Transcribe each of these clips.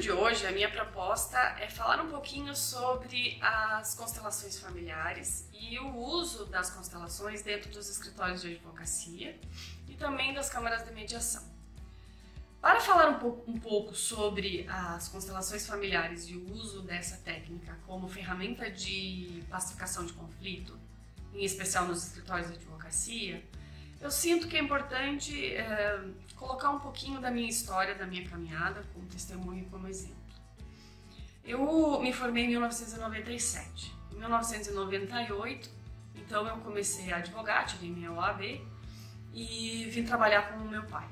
de hoje, a minha proposta é falar um pouquinho sobre as constelações familiares e o uso das constelações dentro dos escritórios de advocacia e também das câmaras de mediação. Para falar um pouco sobre as constelações familiares e o uso dessa técnica como ferramenta de pacificação de conflito, em especial nos escritórios de advocacia, eu sinto que é importante colocar um pouquinho da minha história, da minha caminhada, como testemunho e como exemplo. Eu me formei em 1997. Em 1998, então eu comecei a advogar, tirei minha OAB e vim trabalhar com o meu pai,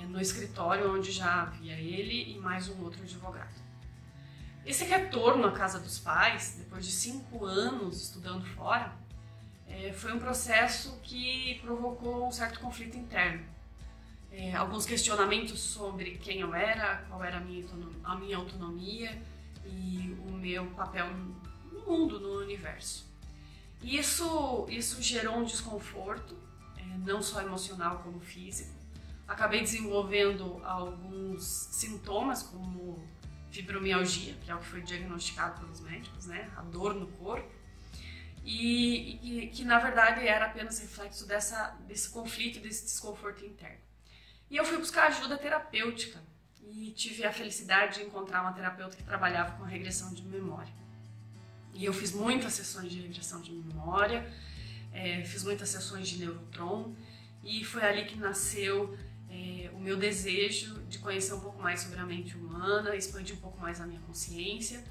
no escritório onde já havia ele e mais um outro advogado. Esse retorno à casa dos pais, depois de 5 anos estudando fora, foi um processo que provocou um certo conflito interno. Alguns questionamentos sobre quem eu era, qual era a minha autonomia e o meu papel no mundo, no universo. E isso gerou um desconforto, não só emocional como físico. Acabei desenvolvendo alguns sintomas como fibromialgia, que é o que foi diagnosticado pelos médicos, né? A dor no corpo. E que na verdade era apenas reflexo desse conflito, desse desconforto interno. E eu fui buscar ajuda terapêutica e tive a felicidade de encontrar uma terapeuta que trabalhava com regressão de memória. E eu fiz muitas sessões de regressão de memória, fiz muitas sessões de neurotron e foi ali que nasceu o meu desejo de conhecer um pouco mais sobre a mente humana, expandir um pouco mais a minha consciência,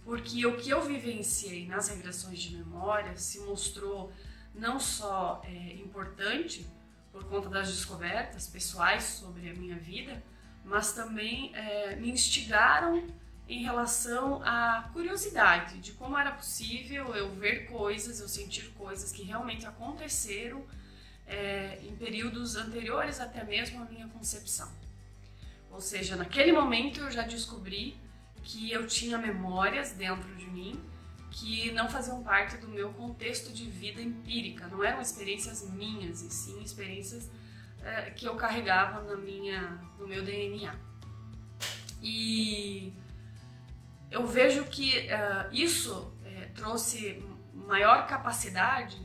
porque o que eu vivenciei nas regressões de memória se mostrou não só importante por conta das descobertas pessoais sobre a minha vida, mas também me instigaram em relação à curiosidade de como era possível eu ver coisas, eu sentir coisas que realmente aconteceram em períodos anteriores até mesmo à minha concepção. Ou seja, naquele momento eu já descobri que eu tinha memórias dentro de mim que não faziam parte do meu contexto de vida empírica, não eram experiências minhas, e sim experiências que eu carregava no meu DNA. E eu vejo que isso trouxe maior capacidade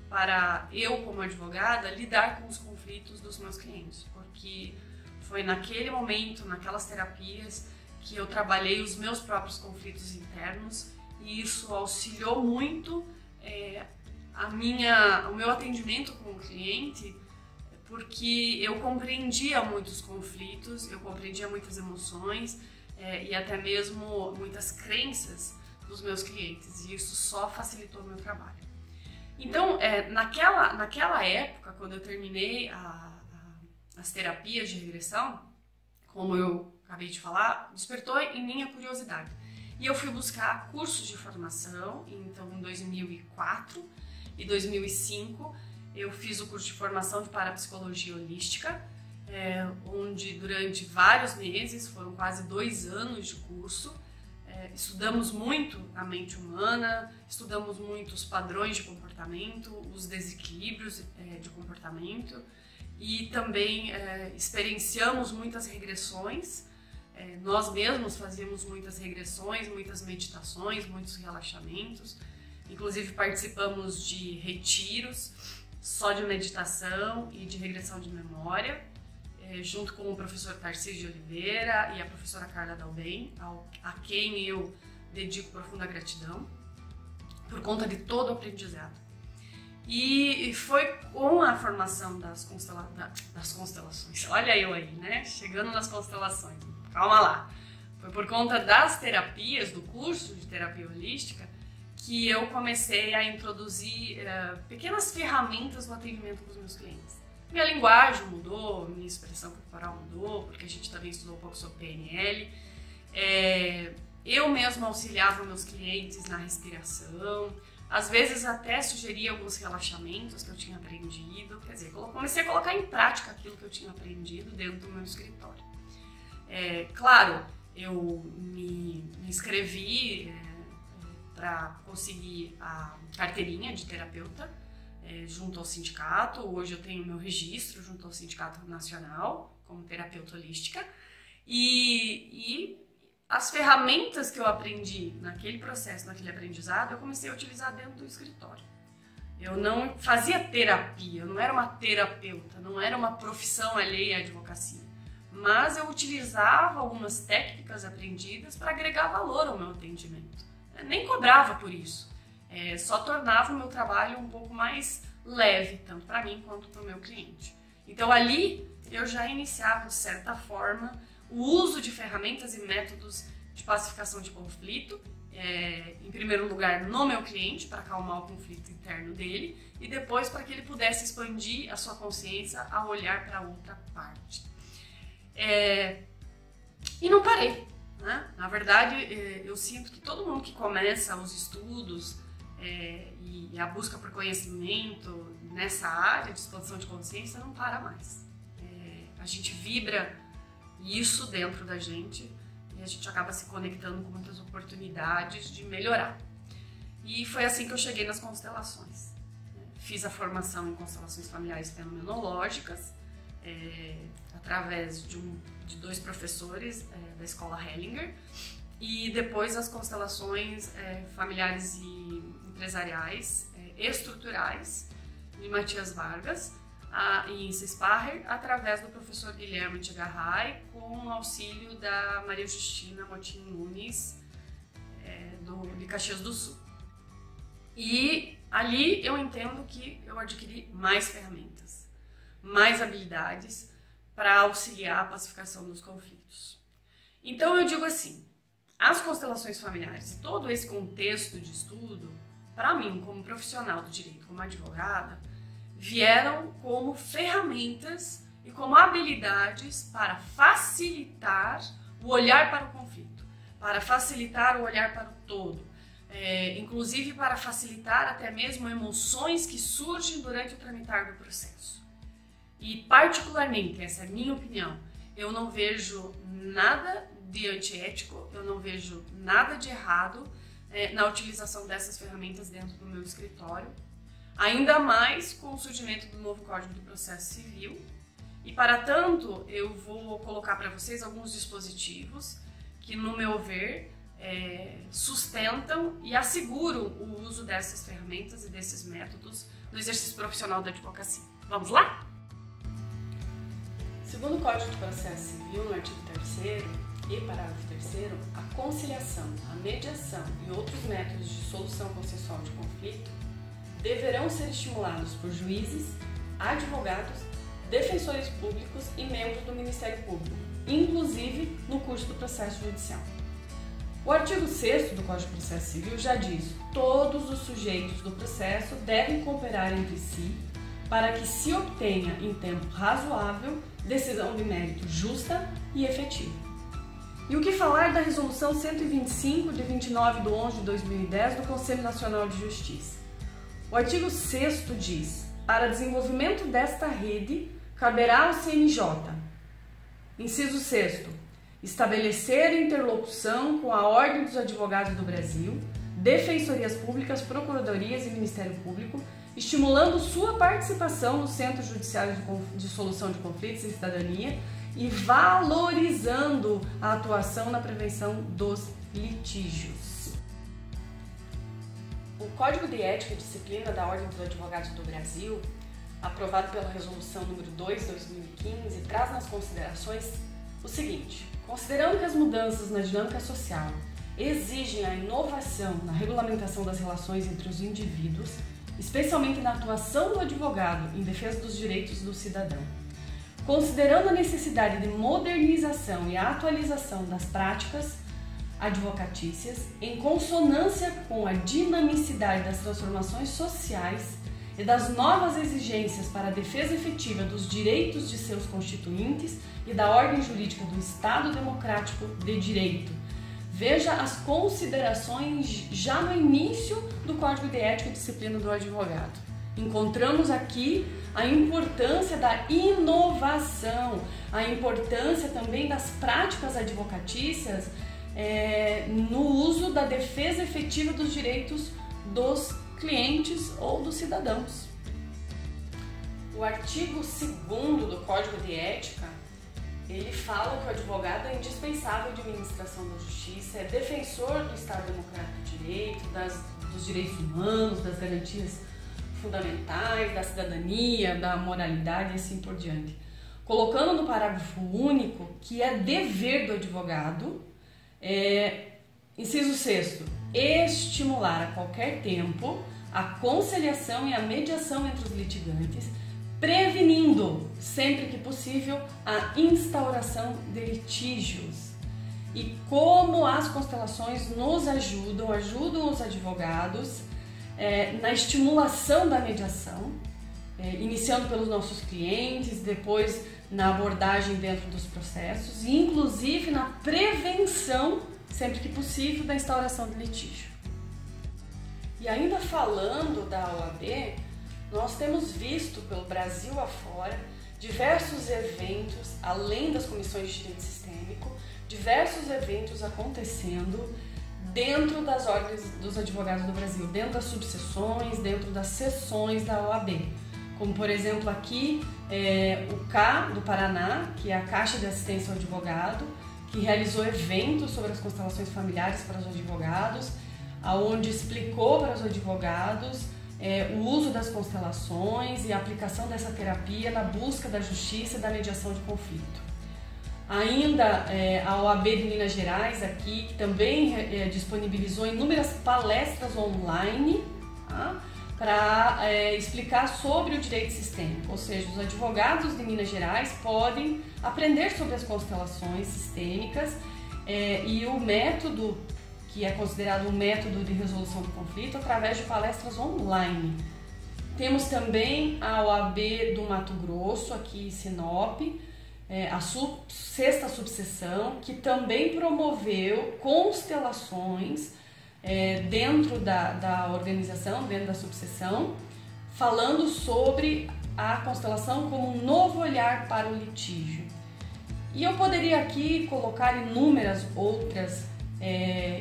para eu, como advogada, lidar com os conflitos dos meus clientes, porque foi naquele momento, naquelas terapias, que eu trabalhei os meus próprios conflitos internos e isso auxiliou muito o meu atendimento com o cliente, porque eu compreendia muitos conflitos, eu compreendia muitas emoções e até mesmo muitas crenças dos meus clientes, e isso só facilitou o meu trabalho. Então, naquela época, quando eu terminei as terapias de regressão, como eu acabei de falar, despertou em mim a curiosidade. E eu fui buscar cursos de formação, então em 2004 e 2005 eu fiz o curso de formação de parapsicologia holística, onde durante vários meses, foram quase 2 anos de curso, estudamos muito a mente humana, estudamos muito os padrões de comportamento, os desequilíbrios de comportamento e também experienciamos muitas regressões. Nós mesmos fazíamos muitas regressões, muitas meditações, muitos relaxamentos. Inclusive participamos de retiros só de meditação e de regressão de memória, junto com o professor Tarcísio de Oliveira e a professora Carla Dalben, a quem eu dedico profunda gratidão por conta de todo o aprendizado. E foi com a formação das constelações, olha eu aí, né? Chegando nas constelações, calma lá. Foi por conta das terapias, do curso de terapia holística, que eu comecei a introduzir pequenas ferramentas no atendimento com os meus clientes. Minha linguagem mudou, minha expressão corporal mudou, porque a gente também estudou um pouco sobre PNL. Eu mesma auxiliava meus clientes na respiração, às vezes até sugeria alguns relaxamentos que eu tinha aprendido, quer dizer, comecei a colocar em prática aquilo que eu tinha aprendido dentro do meu escritório. Claro, eu me inscrevi para conseguir a carteirinha de terapeuta junto ao sindicato. Hoje eu tenho meu registro junto ao Sindicato Nacional como terapeuta holística e as ferramentas que eu aprendi naquele processo, naquele aprendizado, eu comecei a utilizar dentro do escritório. Eu não fazia terapia, eu não era uma terapeuta, não era uma profissão alheia à advocacia, mas eu utilizava algumas técnicas aprendidas para agregar valor ao meu atendimento. Eu nem cobrava por isso, só tornava o meu trabalho um pouco mais leve, tanto para mim quanto para o meu cliente. Então ali eu já iniciava, de certa forma, o uso de ferramentas e métodos de pacificação de conflito, em primeiro lugar no meu cliente, para acalmar o conflito interno dele, e depois para que ele pudesse expandir a sua consciência a olhar para outra parte. E não parei, né? Na verdade, eu sinto que todo mundo que começa os estudos e a busca por conhecimento nessa área de expansão de consciência não para mais. A gente vibra isso dentro da gente e a gente acaba se conectando com muitas oportunidades de melhorar. E foi assim que eu cheguei nas constelações. Fiz a formação em constelações familiares fenomenológicas através de 2 professores da escola Hellinger, e depois as constelações familiares e empresariais estruturais de Matias Vargas em Cisparrer, através do professor Guilherme Tigarray, com o auxílio da Maria Justina Motim Nunes, de Caxias do Sul. E ali eu entendo que eu adquiri mais ferramentas, mais habilidades para auxiliar a pacificação dos conflitos. Então eu digo assim, as constelações familiares e todo esse contexto de estudo, para mim, como profissional do direito, como advogada, vieram como ferramentas e como habilidades para facilitar o olhar para o conflito, para facilitar o olhar para o todo, inclusive para facilitar até mesmo emoções que surgem durante o tramitar do processo. E particularmente, essa é a minha opinião, eu não vejo nada de antiético, eu não vejo nada de errado na utilização dessas ferramentas dentro do meu escritório, ainda mais com o surgimento do novo Código do Processo Civil. E para tanto, eu vou colocar para vocês alguns dispositivos que, no meu ver, sustentam e asseguram o uso dessas ferramentas e desses métodos no exercício profissional da advocacia. Vamos lá? Segundo o Código do Processo Civil, no artigo 3º e parágrafo 3º, a conciliação, a mediação e outros métodos de solução consensual de conflito deverão ser estimulados por juízes, advogados, defensores públicos e membros do Ministério Público, inclusive no curso do processo judicial. O artigo 6º do Código de Processo Civil já diz: todos os sujeitos do processo devem cooperar entre si para que se obtenha em tempo razoável decisão de mérito justa e efetiva. E o que falar da Resolução 125 de 29 de 11 de 2010 do Conselho Nacional de Justiça? O artigo 6º diz: para desenvolvimento desta rede, caberá ao CNJ, inciso 6º, estabelecer interlocução com a Ordem dos Advogados do Brasil, defensorias públicas, procuradorias e Ministério Público, estimulando sua participação nos centros judiciários de solução de conflitos e cidadania e valorizando a atuação na prevenção dos litígios. O Código de Ética e Disciplina da Ordem dos Advogados do Brasil, aprovado pela Resolução número 2 de 2015, traz nas considerações o seguinte: considerando que as mudanças na dinâmica social exigem a inovação na regulamentação das relações entre os indivíduos, especialmente na atuação do advogado em defesa dos direitos do cidadão, considerando a necessidade de modernização e atualização das práticas advocatícias em consonância com a dinamicidade das transformações sociais e das novas exigências para a defesa efetiva dos direitos de seus constituintes e da ordem jurídica do Estado Democrático de Direito. Veja as considerações já no início do Código de Ética e Disciplina do Advogado. Encontramos aqui a importância da inovação, a importância também das práticas advocatícias no uso da defesa efetiva dos direitos dos clientes ou dos cidadãos. O artigo 2º do Código de Ética ele fala que o advogado é indispensável de administração da justiça, é defensor do Estado Democrático de Direito, dos direitos humanos, das garantias fundamentais, da cidadania, da moralidade e assim por diante. Colocando no parágrafo único que é dever do advogado, inciso 6º, estimular a qualquer tempo a conciliação e a mediação entre os litigantes, prevenindo, sempre que possível, a instauração de litígios. E como as constelações nos ajudam os advogados na estimulação da mediação, iniciando pelos nossos clientes, depois na abordagem dentro dos processos e inclusive na prevenção, sempre que possível, da instauração de litígio. E ainda falando da OAB, nós temos visto pelo Brasil afora diversos eventos, além das comissões de direito sistêmico, diversos eventos acontecendo dentro das ordens dos advogados do Brasil, dentro das subseções, dentro das seções da OAB. Como, por exemplo, aqui o CA do Paraná, que é a Caixa de Assistência ao Advogado, que realizou eventos sobre as constelações familiares para os advogados, onde explicou para os advogados o uso das constelações e a aplicação dessa terapia na busca da justiça e da mediação de conflito. Ainda a OAB de Minas Gerais aqui, que também disponibilizou inúmeras palestras online, tá? Para explicar sobre o direito sistêmico, ou seja, os advogados de Minas Gerais podem aprender sobre as constelações sistêmicas e o método, que é considerado um método de resolução do conflito, através de palestras online. Temos também a OAB do Mato Grosso, aqui em Sinop, a 6ª subseção, que também promoveu constelações dentro da organização, dentro da subseção, falando sobre a constelação como um novo olhar para o litígio. E eu poderia aqui colocar inúmeras outras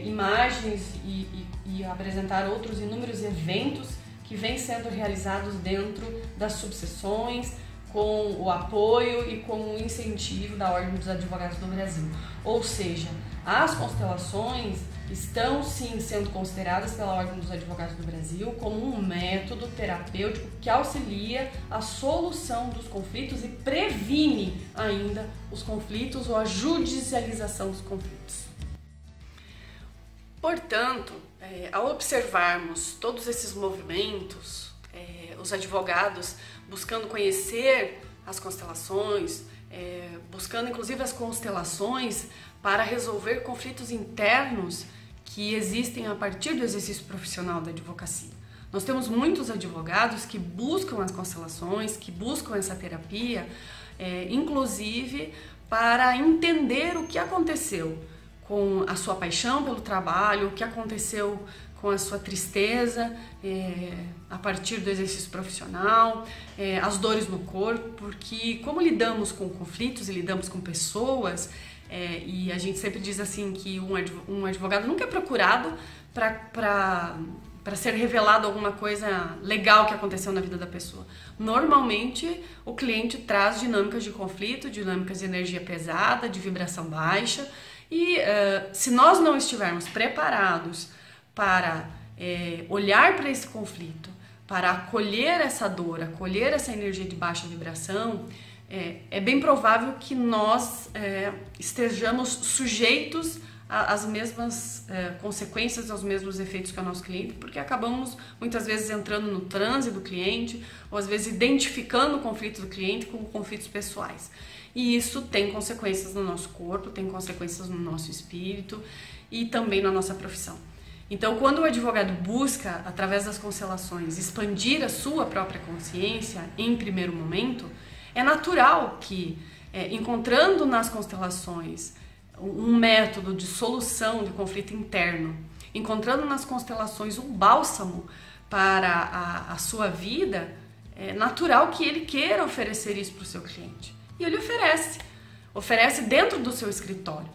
imagens e apresentar outros inúmeros eventos que vêm sendo realizados dentro das subseções, com o apoio e com o incentivo da Ordem dos Advogados do Brasil. Ou seja, as constelações estão sim sendo consideradas pela Ordem dos Advogados do Brasil como um método terapêutico que auxilia a solução dos conflitos e previne ainda os conflitos ou a judicialização dos conflitos. Portanto, ao observarmos todos esses movimentos, os advogados buscando conhecer as constelações, buscando inclusive as constelações para resolver conflitos internos que existem a partir do exercício profissional da advocacia. Nós temos muitos advogados que buscam as constelações, que buscam essa terapia, inclusive para entender o que aconteceu com a sua paixão pelo trabalho, o que aconteceu com a sua tristeza a partir do exercício profissional, as dores no corpo, porque como lidamos com conflitos e lidamos com pessoas, e a gente sempre diz assim que um advogado nunca é procurado para ser revelado alguma coisa legal que aconteceu na vida da pessoa. Normalmente o cliente traz dinâmicas de conflito, dinâmicas de energia pesada, de vibração baixa, e se nós não estivermos preparados para olhar para esse conflito, para acolher essa dor, acolher essa energia de baixa vibração, é bem provável que nós estejamos sujeitos às mesmas consequências, aos mesmos efeitos que o nosso cliente, porque acabamos muitas vezes entrando no transe do cliente, ou às vezes identificando o conflito do cliente com conflitos pessoais. E isso tem consequências no nosso corpo, tem consequências no nosso espírito e também na nossa profissão. Então, quando o advogado busca, através das constelações, expandir a sua própria consciência em primeiro momento, é natural que, encontrando nas constelações um método de solução de conflito interno, encontrando nas constelações um bálsamo para a sua vida, é natural que ele queira oferecer isso para o seu cliente. E ele oferece dentro do seu escritório,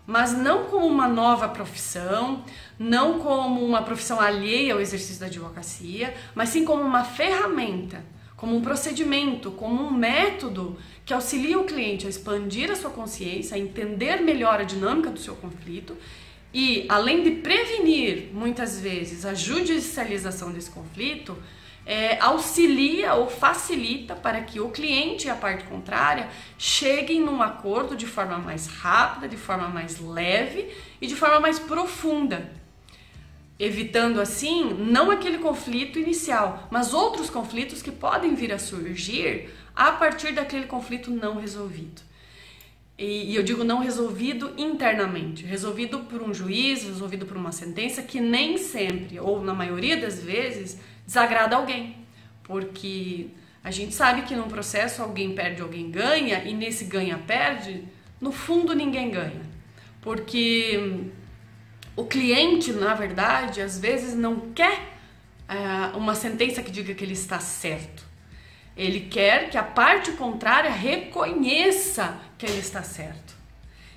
mas não como uma nova profissão, não como uma profissão alheia ao exercício da advocacia, mas sim como uma ferramenta, como um procedimento, como um método que auxilia o cliente a expandir a sua consciência, a entender melhor a dinâmica do seu conflito e, além de prevenir, muitas vezes, a judicialização desse conflito, auxilia ou facilita para que o cliente e a parte contrária cheguem num acordo de forma mais rápida, de forma mais leve e de forma mais profunda, evitando assim não aquele conflito inicial, mas outros conflitos que podem vir a surgir a partir daquele conflito não resolvido. E eu digo não resolvido internamente, resolvido por um juiz, resolvido por uma sentença que nem sempre, ou na maioria das vezes, desagrada alguém, porque a gente sabe que num processo alguém perde, alguém ganha, e nesse ganha-perde, no fundo ninguém ganha, porque o cliente, na verdade, às vezes não quer uma sentença que diga que ele está certo, ele quer que a parte contrária reconheça que ele está certo.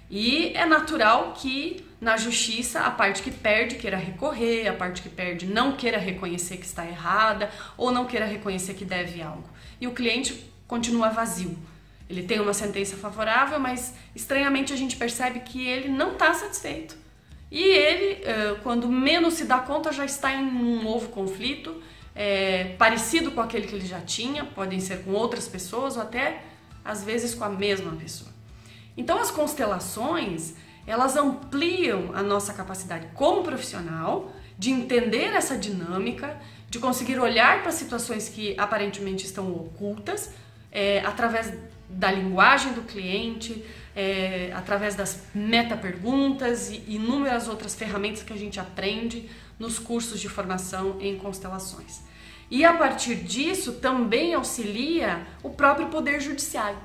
E é natural que na justiça a parte que perde queira recorrer, a parte que perde não queira reconhecer que está errada ou não queira reconhecer que deve algo. E o cliente continua vazio. Ele tem uma sentença favorável, mas estranhamente a gente percebe que ele não está satisfeito. E ele, quando menos se dá conta, já está em um novo conflito, parecido com aquele que ele já tinha, podem ser com outras pessoas ou até às vezes com a mesma pessoa. Então as constelações, elas ampliam a nossa capacidade como profissional de entender essa dinâmica, de conseguir olhar para situações que aparentemente estão ocultas, através da linguagem do cliente, através das meta-perguntas e inúmeras outras ferramentas que a gente aprende nos cursos de formação em constelações. E a partir disso também auxilia o próprio Poder Judiciário,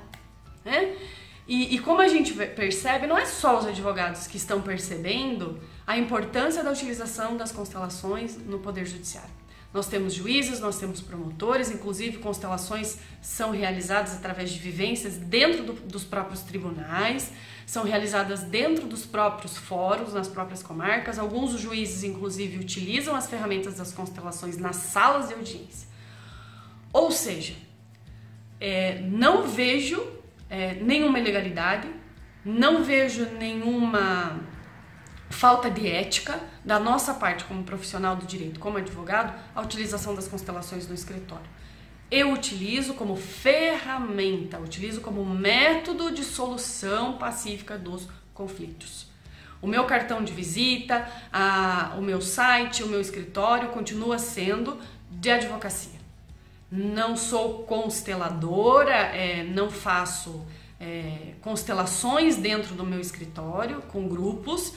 né? E como a gente percebe, não é só os advogados que estão percebendo a importância da utilização das constelações no Poder Judiciário. Nós temos juízes, nós temos promotores, inclusive constelações são realizadas através de vivências dentro dos próprios tribunais, são realizadas dentro dos próprios fóruns, nas próprias comarcas. Alguns juízes, inclusive, utilizam as ferramentas das constelações nas salas de audiência. Ou seja, não vejo nenhuma ilegalidade, não vejo nenhuma falta de ética da nossa parte como profissional do direito, como advogado, a utilização das constelações no escritório. Eu utilizo como ferramenta, utilizo como método de solução pacífica dos conflitos. O meu cartão de visita, o meu site, o meu escritório continua sendo de advocacia. Não sou consteladora, não faço constelações dentro do meu escritório com grupos,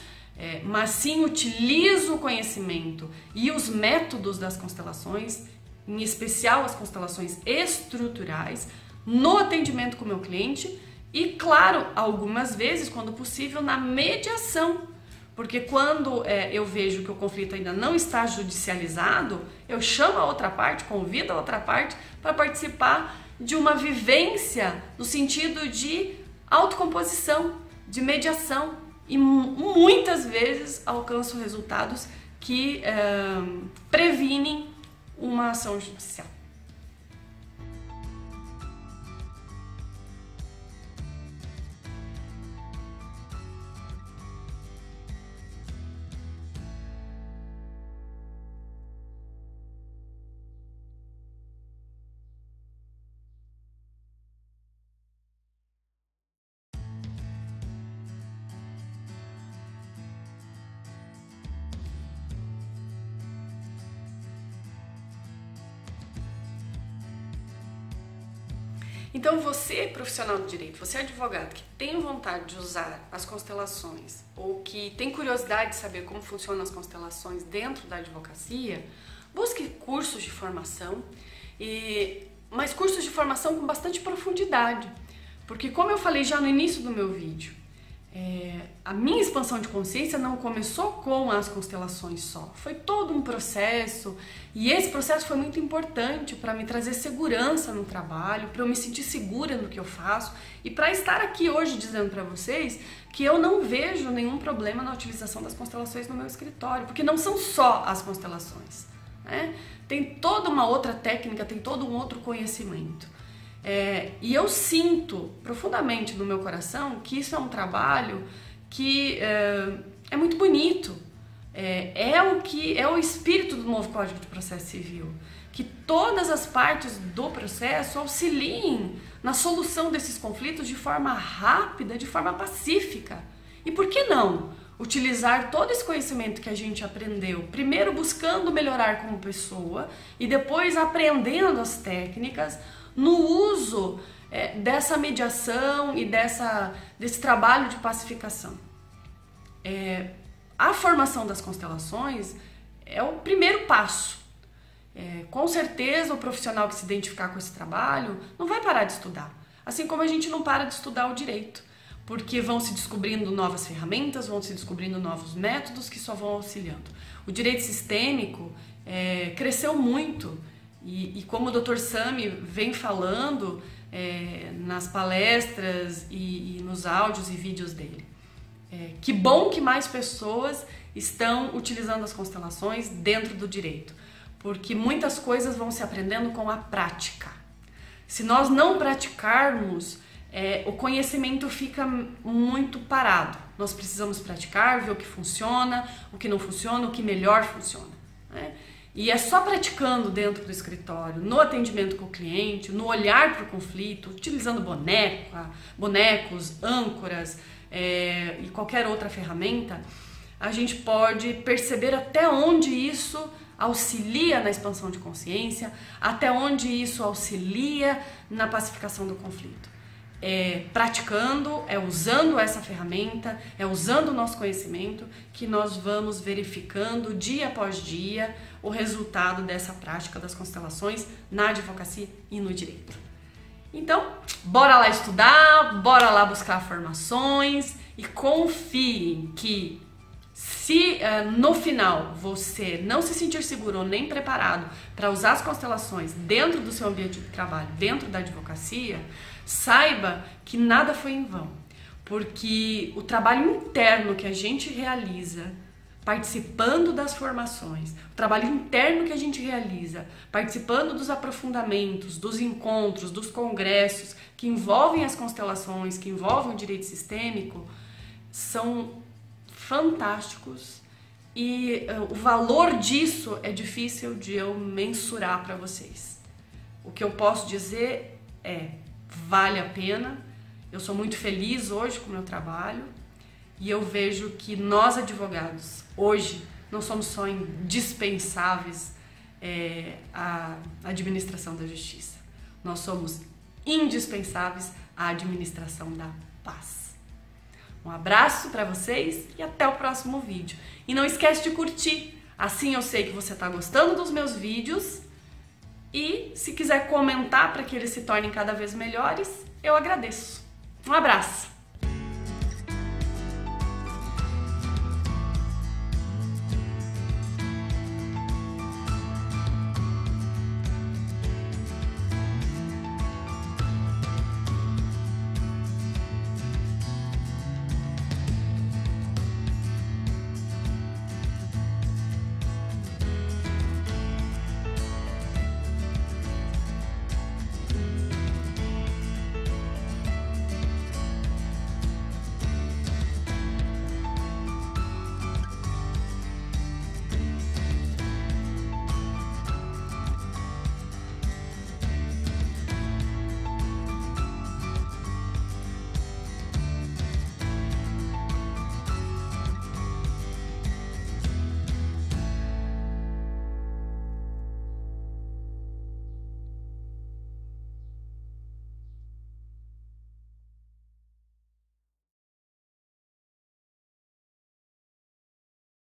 mas sim utilizo o conhecimento e os métodos das constelações, em especial as constelações estruturais, no atendimento com o meu cliente e, claro, algumas vezes, quando possível, na mediação. Porque quando eu vejo que o conflito ainda não está judicializado, eu chamo a outra parte, convido a outra parte para participar de uma vivência no sentido de autocomposição, de mediação. E muitas vezes alcanço resultados que previnem uma ação judicial. Então você, profissional do direito, você advogado que tem vontade de usar as constelações ou que tem curiosidade de saber como funcionam as constelações dentro da advocacia, busque cursos de formação, mas cursos de formação com bastante profundidade, porque como eu falei já no início do meu vídeo, a minha expansão de consciência não começou com as constelações só, foi todo um processo e esse processo foi muito importante para me trazer segurança no trabalho, para eu me sentir segura no que eu faço e para estar aqui hoje dizendo para vocês que eu não vejo nenhum problema na utilização das constelações no meu escritório, porque não são só as constelações. né? Tem toda uma outra técnica, tem todo um outro conhecimento. E eu sinto profundamente no meu coração que isso é um trabalho que é muito bonito. É o espírito do novo Código de Processo Civil, que todas as partes do processo auxiliem na solução desses conflitos de forma rápida, de forma pacífica. E por que não utilizar todo esse conhecimento que a gente aprendeu, primeiro buscando melhorar como pessoa e depois aprendendo as técnicas no uso dessa mediação e desse trabalho de pacificação. A formação das constelações é o primeiro passo. Com certeza o profissional que se identificar com esse trabalho não vai parar de estudar, assim como a gente não para de estudar o direito, porque vão se descobrindo novas ferramentas, vão se descobrindo novos métodos que só vão auxiliando. O direito sistêmico cresceu muito e como o Dr. Sami vem falando nas palestras e nos áudios e vídeos dele, que bom que mais pessoas estão utilizando as constelações dentro do direito, porque muitas coisas vão se aprendendo com a prática. Se nós não praticarmos, o conhecimento fica muito parado. Nós precisamos praticar, ver o que funciona, o que não funciona, o que melhor funciona, né? E é só praticando dentro do escritório, no atendimento com o cliente, no olhar para o conflito, utilizando bonecos, âncoras e qualquer outra ferramenta, a gente pode perceber até onde isso auxilia na expansão de consciência, até onde isso auxilia na pacificação do conflito. Praticando, usando essa ferramenta, usando o nosso conhecimento, que nós vamos verificando dia após dia o resultado dessa prática das constelações na advocacia e no direito. Então, bora lá estudar, bora lá buscar formações e confiem que se no final você não se sentir seguro ou nem preparado para usar as constelações dentro do seu ambiente de trabalho, dentro da advocacia, saiba que nada foi em vão, porque o trabalho interno que a gente realiza participando das formações, o trabalho interno que a gente realiza participando dos aprofundamentos, dos encontros, dos congressos que envolvem as constelações, que envolvem o direito sistêmico, são fantásticos e o valor disso é difícil de eu mensurar para vocês. O que eu posso dizer vale a pena. Eu sou muito feliz hoje com o meu trabalho e eu vejo que nós advogados hoje não somos só indispensáveis à administração da justiça, nós somos indispensáveis à administração da paz. Um abraço para vocês e até o próximo vídeo. E não esquece de curtir, assim eu sei que você está gostando dos meus vídeos. E se quiser comentar para que eles se tornem cada vez melhores, eu agradeço. Um abraço!